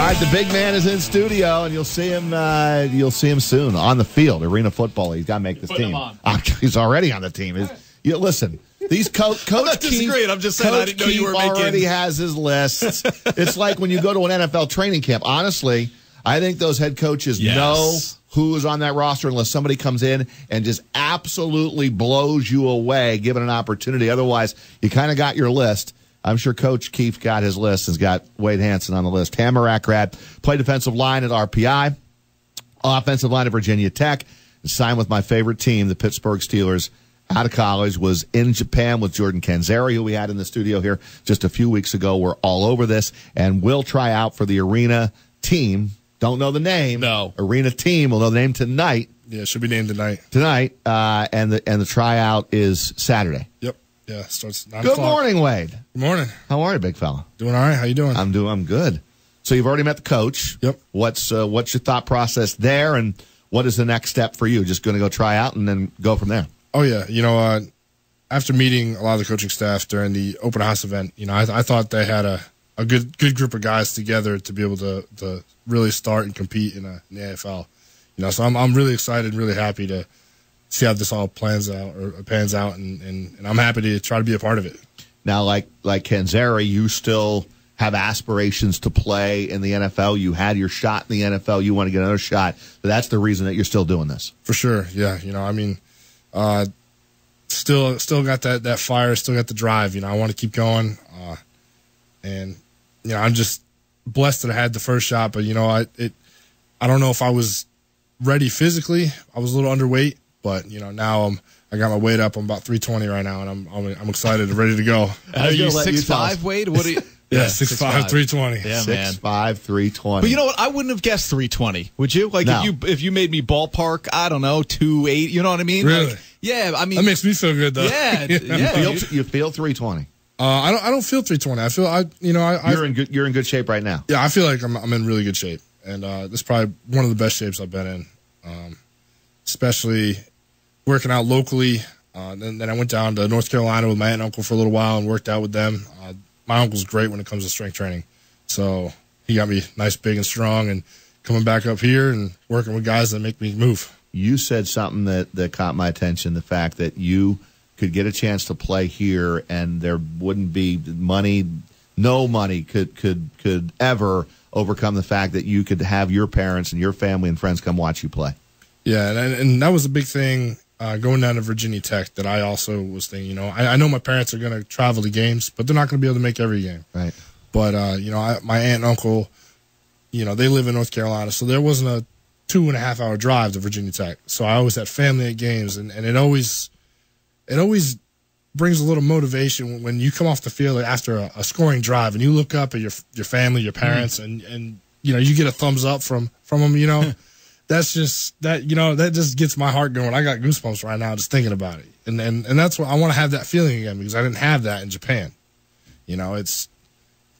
right, the big man is in studio, and you'll see him. You'll see him soon on the field, arena football. He's got to make this team. He's already on the team. Listen, these coach. I'm not disagreeing. I'm just saying I didn't know you were making. Already has his list. It's like when you go to an NFL training camp. Honestly, I think those head coaches know who is on that roster unless somebody comes in and just absolutely blows you away, given an opportunity. Otherwise, you kind of got your list. I'm sure Coach Keefe got his list, has got Wade Hansen on the list. Tamarac grad, played defensive line at RPI, offensive line at Virginia Tech, signed with my favorite team, the Pittsburgh Steelers, out of college, was in Japan with Jordan Kanzeri, who we had in the studio here just a few weeks ago. We're all over this, and will try out for the arena team. Don't know the name. No. Arena team. We'll know the name tonight. Yeah, it should be named tonight. Tonight, and the tryout is Saturday. Yep. Yeah, it starts 9 Good o'clock. morning, Wade. Good morning. How are you, big fella? Doing all right. How you doing? I'm good. So you've already met the coach. Yep. What's your thought process there, and what is the next step for you? Just going to go try out and then go from there? Oh, yeah. After meeting a lot of the coaching staff during the open house event, I thought they had a good group of guys together to be able to really start and compete in the AFL. So I'm really excited and really happy to see how this all pans out, and I'm happy to try to be a part of it. Now, like Kanzeri, you still have aspirations to play in the NFL. You had your shot in the NFL. You want to get another shot. But that's the reason that you're still doing this. For sure, yeah. Still got that fire, still got the drive. I want to keep going, and I'm just blessed that I had the first shot. But I don't know if I was ready physically. I was a little underweight. But now I got my weight up. I'm about 320 right now, and I'm excited and ready to go. Are you 6'5", Wade? What are you? Yeah, 6'5", 320. Yeah, man. 6'5", 320. But you know what? I wouldn't have guessed 320. Would you? Like, no. if you made me ballpark, I don't know, 280. You know what I mean? Really? Like, yeah. I mean, that makes me feel good though. Yeah. You feel 320. I don't feel 320. I feel you're in good shape right now. Yeah, I feel like I'm in really good shape, and this is probably one of the best shapes I've been in, especially working out locally. Then I went down to North Carolina with my aunt and uncle for a little while and worked out with them. My uncle's great when it comes to strength training, so he got me nice, big, and strong. And coming back up here and working with guys that make me move. You said something that caught my attention: the fact that you could get a chance to play here, and there wouldn't be money. No money could ever overcome the fact that you could have your parents and your family and friends come watch you play. Yeah, and that was a big thing going down to Virginia Tech that I also was thinking, I know my parents are going to travel to games, but they're not going to be able to make every game. Right. But, my aunt and uncle, they live in North Carolina, so there wasn't a 2.5-hour drive to Virginia Tech. So I always had family at games, and it always brings a little motivation when you come off the field after a scoring drive and you look up at your family, your parents, and you get a thumbs up from them, That's just that just gets my heart going. I got goosebumps right now just thinking about it, and that's what I want to have that feeling again, because I didn't have that in Japan. It's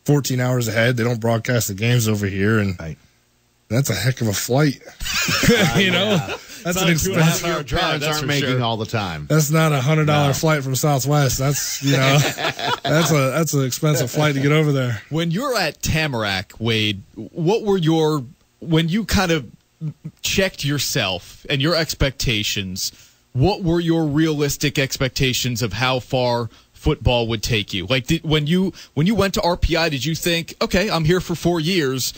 14 hours ahead. They don't broadcast the games over here, and that's a heck of a flight. That's an expensive. Your parents aren't making all the time. That's not $100 flight from Southwest. That's that's an expensive flight to get over there. When you're at Tamarac, Wade, what were when you kind of checked yourself and your expectations, what were your realistic expectations of how far football would take you? Like, when you went to RPI, did you think, okay, I'm here for 4 years,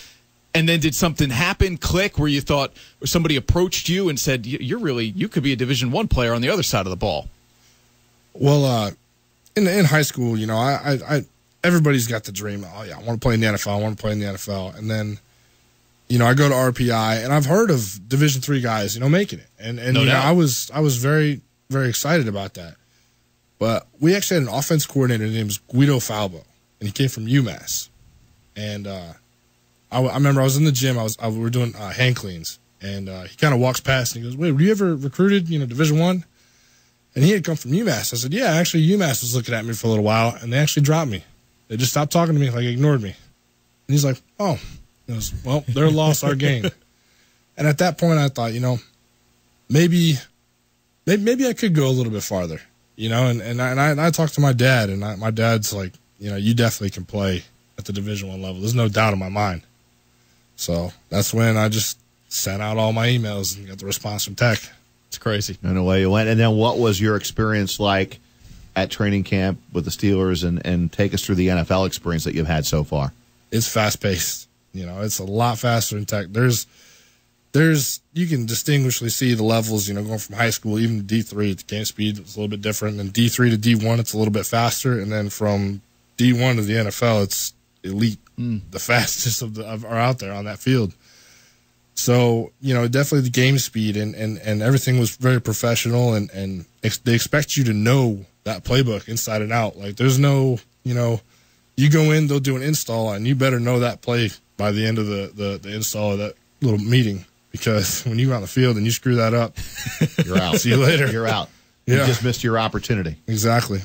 and then did something happen, click, where you thought, or somebody approached you and said, you could be a Division I player on the other side of the ball? Well, in high school, I everybody's got the dream. Oh yeah, I want to play in the NFL. And then, I go to RPI, and I've heard of Division III guys, making it, and no doubt. I was very, very excited about that. But we actually had an offense coordinator named Guido Falbo, and he came from UMass. And I remember I was in the gym. we were doing hand cleans, and he kind of walks past and he goes, "Wait, were you ever recruited, Division I?" And he had come from UMass. I said, "Yeah, actually, UMass was looking at me for a little while, and they actually dropped me. They just stopped talking to me, like ignored me." And he's like, "Oh." He goes, "Well, their loss, our gain." And at that point, I thought, maybe I could go a little bit farther, And I talked to my dad, and my dad's like, you definitely can play at the Division I level. There's no doubt in my mind. So that's when I just sent out all my emails and got the response from Tech. It's crazy. And away you went. And then what was your experience like at training camp with the Steelers, and take us through the NFL experience that you've had so far? It's fast-paced. It's a lot faster in Tech. There's you can distinguishly see the levels, going from high school, even to D3, the game speed is a little bit different. And D3 to D1, it's a little bit faster. And then from D1 to the NFL, it's elite, the fastest are out there on that field. So, definitely the game speed and everything was very professional, and they expect you to know that playbook inside and out. Like, there's no, you go in, they'll do an install, and you better know that play by the end of the install of that little meeting, because when you go on the field and you screw that up, you're out. See you later. You're out. Yeah. You just missed your opportunity. Exactly.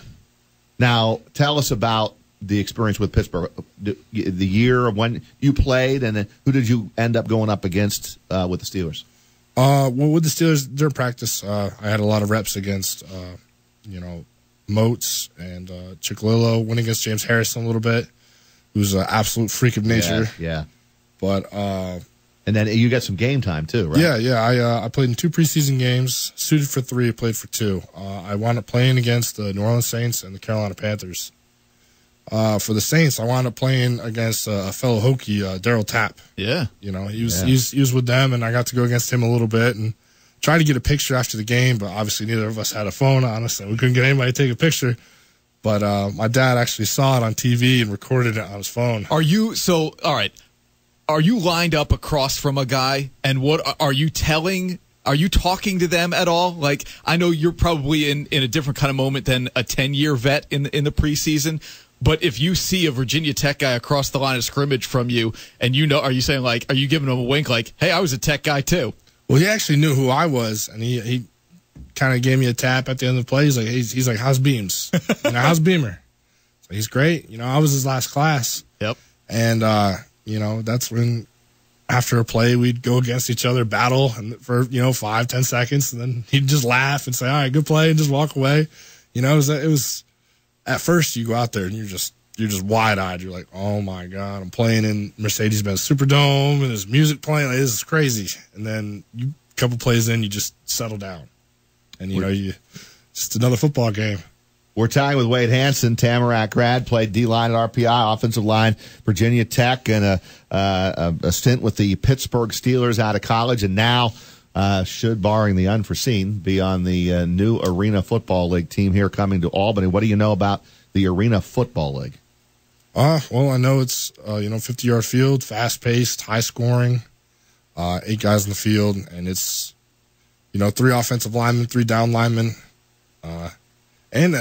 Now, tell us about the experience with Pittsburgh, the year of when you played, and then who did you end up going up against with the Steelers? Well, with the Steelers, during practice, I had a lot of reps against, Moats and Chickalillo, went against James Harrison a little bit, who's an absolute freak of nature. Yeah. But and then you got some game time too, right? Yeah. I played in 2 preseason games, suited for 3, played for 2. I wound up playing against the New Orleans Saints and the Carolina Panthers. For the Saints, I wound up playing against a fellow Hokie, Daryl Tapp. Yeah. He was with them, and I got to go against him a little bit and try to get a picture after the game, but obviously neither of us had a phone on us, and we couldn't get anybody to take a picture. But my dad actually saw it on TV and recorded it on his phone. All right. Are you lined up across from a guy, and what are you telling? Are you talking to them at all? Like, I know you're probably in a different kind of moment than a 10-year vet in the preseason, but if you see a Virginia Tech guy across the line of scrimmage from you, and are you saying, like, are you giving him a wink like, hey, I was a Tech guy too? Well, he actually knew who I was, and he kind of gave me a tap at the end of the play. He's like, how's Beams? How's Beamer? So he's great. I was his last class. Yep. And, that's when after a play we'd go against each other, battle and for, 5-10 seconds, and then he'd just laugh and say, all right, good play, and just walk away. It was at first you go out there and you're just wide-eyed. You're like, oh, my God, I'm playing in Mercedes-Benz Superdome, and there's music playing. Like, this is crazy. And then a couple plays in, you just settle down. And, you just another football game. We're tying with Wade Hansen, Tamarac grad, played D-line at RPI, offensive line, Virginia Tech, and a stint with the Pittsburgh Steelers out of college, and now should, barring the unforeseen, be on the new Arena Football League team here coming to Albany. What do you know about the Arena Football League? Well, I know it's 50-yard field, fast-paced, high-scoring, 8 guys in the field, and it's 3 offensive linemen, 3 down linemen, and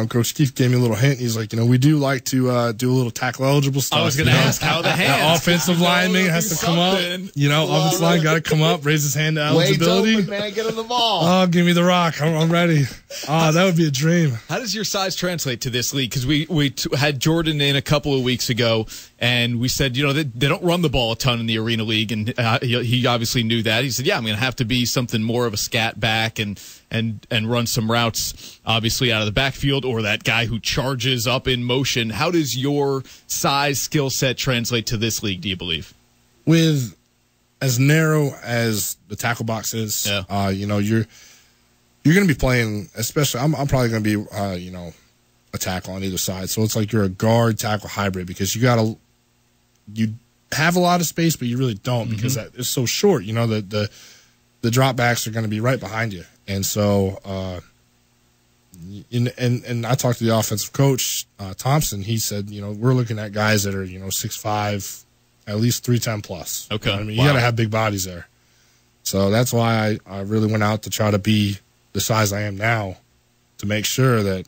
Coach Keefe gave me a little hint. He's like, we do like to do a little tackle eligible stuff. I was going to ask how the hands. Offensive lineman has to come up. Offensive line got to come up, raise his hand to eligibility. Wade's open, man. Get him the ball. Oh, give me the rock. I'm ready. That would be a dream. How does your size translate to this league? Because we had Jordan in a couple of weeks ago, and we said, they don't run the ball a ton in the Arena League, and he obviously knew that. He said, yeah, I'm going to have to be something more of a scat back and run some routes, obviously, out of the backfield, or that guy who charges up in motion. How does your size skill set translate to this league, do you believe? With as narrow as the tackle box is, you're going to be playing, especially, I'm probably going to be, a tackle on either side. So it's like you're a guard tackle hybrid, because you have a lot of space, but you really don't, because it's so short. The dropbacks are going to be right behind you. And so, and I talked to the offensive coach, Thompson. He said, we're looking at guys that are, 6'5", at least 310 plus. Okay. You got to have big bodies there. So that's why I really went out to try to be the size I am now, to make sure that,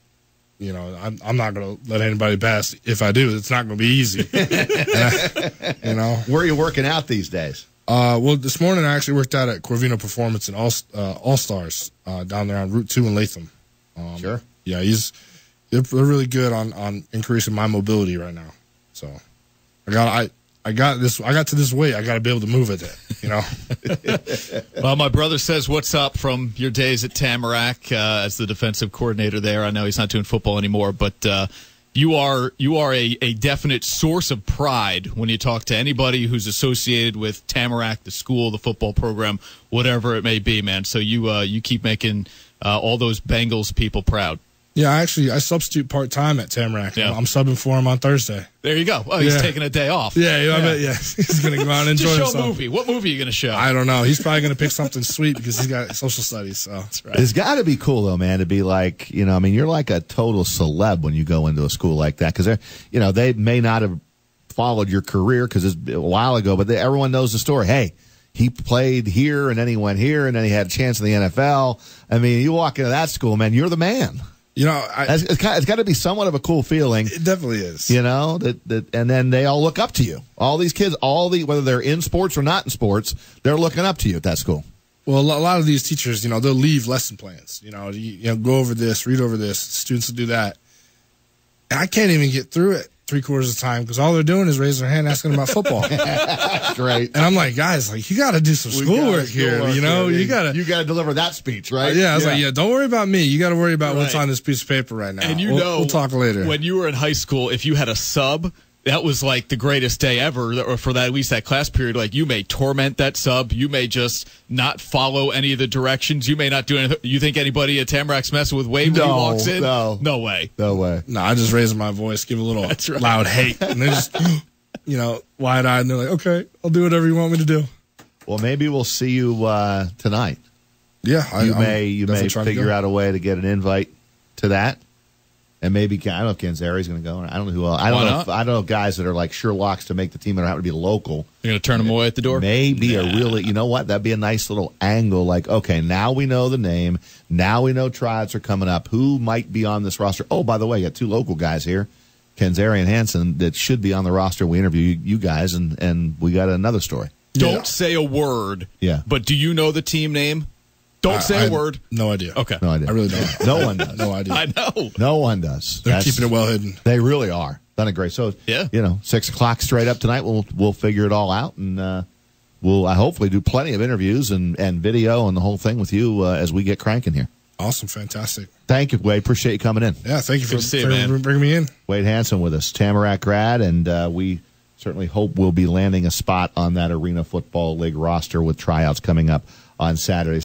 I'm not going to let anybody pass. If I do, it's not going to be easy. Where are you working out these days? Well, this morning I actually worked out at Corvino Performance and All Stars down there on Route 2 in Latham. Sure. Yeah, they're really good on increasing my mobility right now. So I got to this weight. I got to be able to move it. Well, my brother says, what's up from your days at Tamarac as the defensive coordinator there? I know he's not doing football anymore, but You are a definite source of pride when you talk to anybody who's associated with Tamarac, the school, the football program, whatever it may be, man. So you keep making all those Bengals people proud. Yeah, I substitute part-time at Tamarac. Yeah. I'm subbing for him on Thursday. There you go. Oh, he's taking a day off. Yeah, I bet, he's going to go out and enjoy Just show himself. a movie. What movie are you going to show? I don't know. He's probably going to pick something sweet because he's got social studies. So that's right. It's got to be cool, though, man, to be like, you're like a total celeb when you go into a school like that because, they may not have followed your career because it's a while ago, but everyone knows the story. Hey, he played here, and then he went here, and then he had a chance in the NFL. I mean, you walk into that school, man, you're the man. It's got to be somewhat of a cool feeling. It definitely is. That and then they all look up to you. All these kids, whether they're in sports or not in sports, they're looking up to you at that school. Well, a lot of these teachers, they'll leave lesson plans. Go over this, read over this. Students will do that. And I can't even get through it 3/4 of the time because all they're doing is raising their hand asking about football. Great. And I'm like, guys, you got to do some schoolwork here. You got to deliver that speech, right? I was like, don't worry about me. You got to worry about what's on this piece of paper right now. And we'll talk later. When you were in high school, if you had a sub, that was like the greatest day ever, or for that, at least that class period. Like, you may torment that sub. You may just not follow any of the directions. You may not do anything. You think anybody at Tamarac's messing with Wade when he walks in? No way. No way. No, I just raise my voice, give a little loud hate, and they just, wide-eyed, and they're like, okay, I'll do whatever you want me to do. Well, maybe we'll see you tonight. Yeah. You may figure out a way to get an invite to that. And maybe, I don't know if Canzari's going to go. I don't know who else. I don't know guys that are like sure locks to make the team and happen to be local. You're going to turn them away at the door? Maybe a really, that'd be a nice little angle. Like, okay, now we know the name. Now we know tryouts are coming up. Who might be on this roster? Oh, by the way, you got 2 local guys here, Canzari and Hansen, that should be on the roster. We interview you guys, and we got another story. Don't say a word. Yeah. But do you know the team name? Don't say a word. No idea. Okay. No idea. I really don't. No one does. No idea. I know. No one does. They're keeping it well hidden. They really are. Done it great. So, 6 o'clock straight up tonight, we'll figure it all out, and we'll hopefully do plenty of interviews and video and the whole thing with you as we get cranking here. Awesome. Fantastic. Thank you, Wade. Appreciate you coming in. Yeah, thank you for bringing me in. Wade Hansen with us, Tamarac grad, and we certainly hope we'll be landing a spot on that Arena Football League roster with tryouts coming up on Saturday.